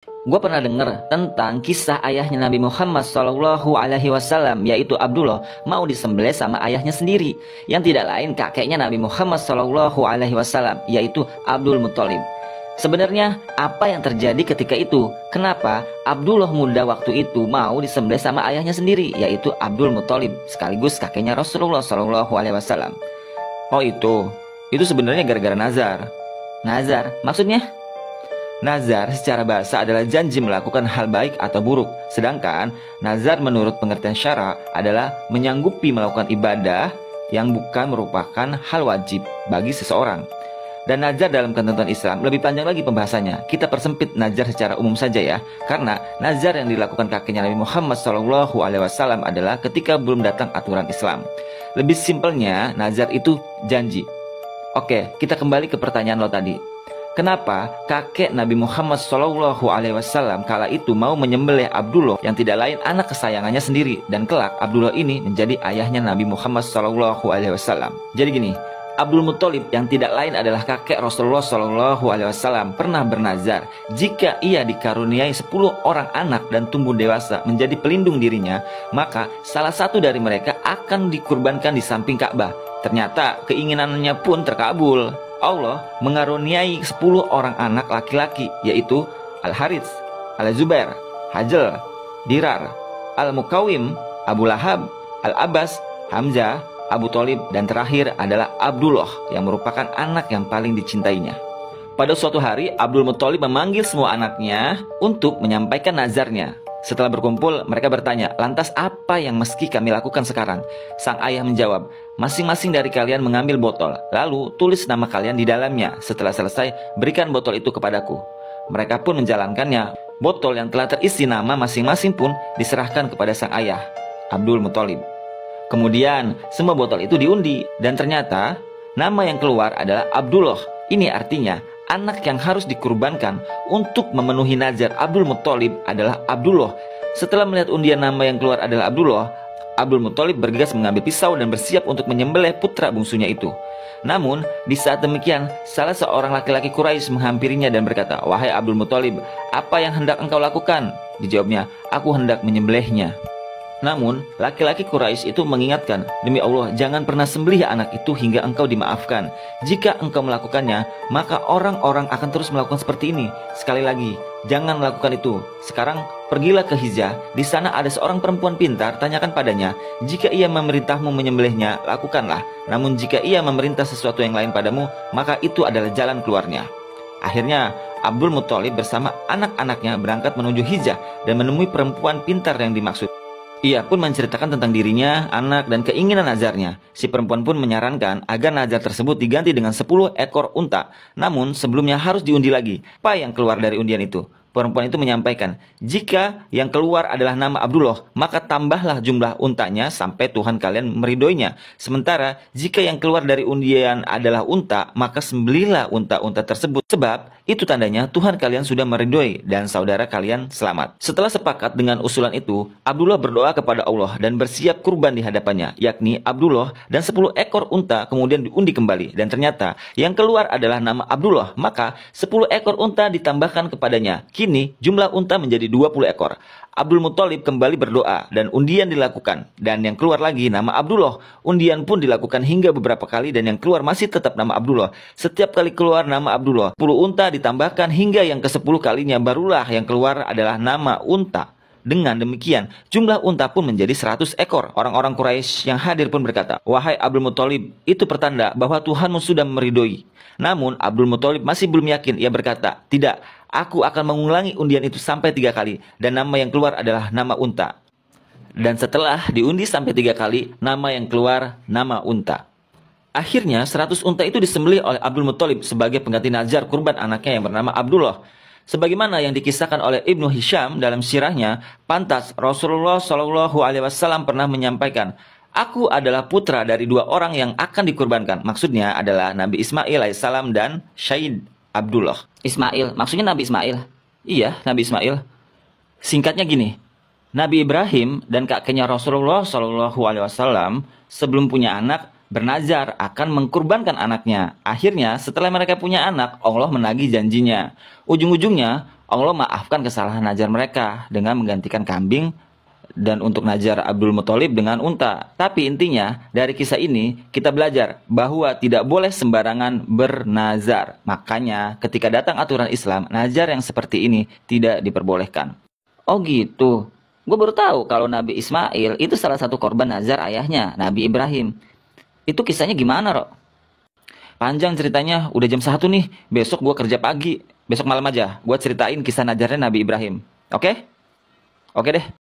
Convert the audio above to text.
Gue pernah dengar tentang kisah ayahnya Nabi Muhammad SAW, yaitu Abdullah, mau disembelih sama ayahnya sendiri, yang tidak lain kakeknya Nabi Muhammad SAW, yaitu Abdul Muthalib. Sebenarnya apa yang terjadi ketika itu? Kenapa Abdullah muda waktu itu mau disembelih sama ayahnya sendiri, yaitu Abdul Muthalib, sekaligus kakeknya Rasulullah SAW? Oh itu sebenarnya gara-gara nazar. Nazar maksudnya? Nazar secara bahasa adalah janji melakukan hal baik atau buruk. Sedangkan nazar menurut pengertian syara adalah menyanggupi melakukan ibadah yang bukan merupakan hal wajib bagi seseorang. Dan nazar dalam ketentuan Islam lebih panjang lagi pembahasannya. Kita persempit nazar secara umum saja ya. Karena nazar yang dilakukan kakeknya Nabi Muhammad SAW adalah ketika belum datang aturan Islam. Lebih simpelnya, nazar itu janji. Oke, kita kembali ke pertanyaan lo tadi. Kenapa kakek Nabi Muhammad SAW kala itu mau menyembelih Abdullah yang tidak lain anak kesayangannya sendiri, dan kelak Abdullah ini menjadi ayahnya Nabi Muhammad SAW? Jadi gini, Abdul Muthalib yang tidak lain adalah kakek Rasulullah SAW pernah bernazar jika ia dikaruniai 10 orang anak dan tumbuh dewasa menjadi pelindung dirinya, maka salah satu dari mereka akan dikurbankan di samping Ka'bah. Ternyata keinginannya pun terkabul. Allah mengaruniai 10 orang anak laki-laki, yaitu Al-Harits, Al-Zubair, Hajjal, Dirar, Al-Mukawim, Abu Lahab, Al-Abbas, Hamzah, Abu Thalib, dan terakhir adalah Abdullah yang merupakan anak yang paling dicintainya. Pada suatu hari, Abdul Muthalib memanggil semua anaknya untuk menyampaikan nazarnya. Setelah berkumpul, mereka bertanya, lantas apa yang mesti kami lakukan sekarang? Sang ayah menjawab, masing-masing dari kalian mengambil botol, lalu tulis nama kalian di dalamnya. Setelah selesai, berikan botol itu kepadaku. Mereka pun menjalankannya. Botol yang telah terisi nama masing-masing pun diserahkan kepada sang ayah, Abdul Muthalib. Kemudian, semua botol itu diundi, dan ternyata nama yang keluar adalah Abdullah. Ini artinya anak yang harus dikurbankan untuk memenuhi nazar Abdul Muthalib adalah Abdullah. Setelah melihat undian nama yang keluar adalah Abdullah, Abdul Muthalib bergegas mengambil pisau dan bersiap untuk menyembelih putra bungsunya itu. Namun, di saat demikian, salah seorang laki-laki Quraisy menghampirinya dan berkata, "Wahai Abdul Muthalib, apa yang hendak engkau lakukan?" Dijawabnya, "Aku hendak menyembelihnya." Namun, laki-laki Quraisy itu mengingatkan, "Demi Allah, jangan pernah sembelih anak itu hingga engkau dimaafkan. Jika engkau melakukannya, maka orang-orang akan terus melakukan seperti ini. Sekali lagi, jangan lakukan itu. Sekarang, pergilah ke Hijaz. Di sana ada seorang perempuan pintar, tanyakan padanya. Jika ia memerintahmu menyembelihnya, lakukanlah. Namun jika ia memerintah sesuatu yang lain padamu, maka itu adalah jalan keluarnya." Akhirnya, Abdul Muthalib bersama anak-anaknya berangkat menuju Hijaz dan menemui perempuan pintar yang dimaksud. Ia pun menceritakan tentang dirinya, anak, dan keinginan nazarnya. Si perempuan pun menyarankan agar nazar tersebut diganti dengan 10 ekor unta. Namun sebelumnya harus diundi lagi. Apa yang keluar dari undian itu? Perempuan itu menyampaikan, jika yang keluar adalah nama Abdullah, maka tambahlah jumlah untanya sampai Tuhan kalian meridhoinya. Sementara jika yang keluar dari undian adalah unta, maka sembelihlah unta-unta tersebut. Sebab itu tandanya Tuhan kalian sudah meridhoi dan saudara kalian selamat. Setelah sepakat dengan usulan itu, Abdullah berdoa kepada Allah dan bersiap kurban di hadapannya, yakni Abdullah dan 10 ekor unta kemudian diundi kembali. Dan ternyata yang keluar adalah nama Abdullah, maka 10 ekor unta ditambahkan kepadanya. Kini jumlah unta menjadi 20 ekor. Abdul Muthalib kembali berdoa dan undian dilakukan. Dan yang keluar lagi nama Abdullah. Undian pun dilakukan hingga beberapa kali dan yang keluar masih tetap nama Abdullah. Setiap kali keluar nama Abdullah, 10 unta ditambahkan hingga yang ke-10 kalinya barulah yang keluar adalah nama unta. Dengan demikian, jumlah unta pun menjadi 100 ekor. Orang-orang Quraisy yang hadir pun berkata, "Wahai Abdul Muthalib, itu pertanda bahwa Tuhanmu sudah meridhoi." Namun Abdul Muthalib masih belum yakin. Ia berkata, "Tidak, aku akan mengulangi undian itu sampai 3 kali, dan nama yang keluar adalah nama unta." Dan setelah diundi sampai 3 kali, nama yang keluar nama unta. Akhirnya 100 unta itu disembelih oleh Abdul Muthalib sebagai pengganti nazar kurban anaknya yang bernama Abdullah. Sebagaimana yang dikisahkan oleh Ibnu Hisham dalam sirahnya, pantas Rasulullah SAW pernah menyampaikan, "Aku adalah putra dari 2 orang yang akan dikurbankan." Maksudnya adalah Nabi Ismail alaihissalam dan Syahid Abdullah. Ismail, maksudnya Nabi Ismail? Iya, Nabi Ismail. Singkatnya gini, Nabi Ibrahim dan kakeknya Rasulullah SAW sebelum punya anak bernazar akan mengkurbankan anaknya. Akhirnya setelah mereka punya anak, Allah menagih janjinya. Ujung-ujungnya Allah maafkan kesalahan nazar mereka dengan menggantikan kambing dan untuk nazar Abdul Muthalib dengan unta. Tapi intinya dari kisah ini kita belajar bahwa tidak boleh sembarangan bernazar. Makanya ketika datang aturan Islam, nazar yang seperti ini tidak diperbolehkan. Oh gitu. Gue baru tahu kalau Nabi Ismail itu salah satu korban nazar ayahnya, Nabi Ibrahim. Itu kisahnya gimana, Rok? Panjang ceritanya, udah jam 1 nih. Besok gue kerja pagi. Besok malam aja gue ceritain kisah nazarnya Nabi Ibrahim. Oke? Oke deh.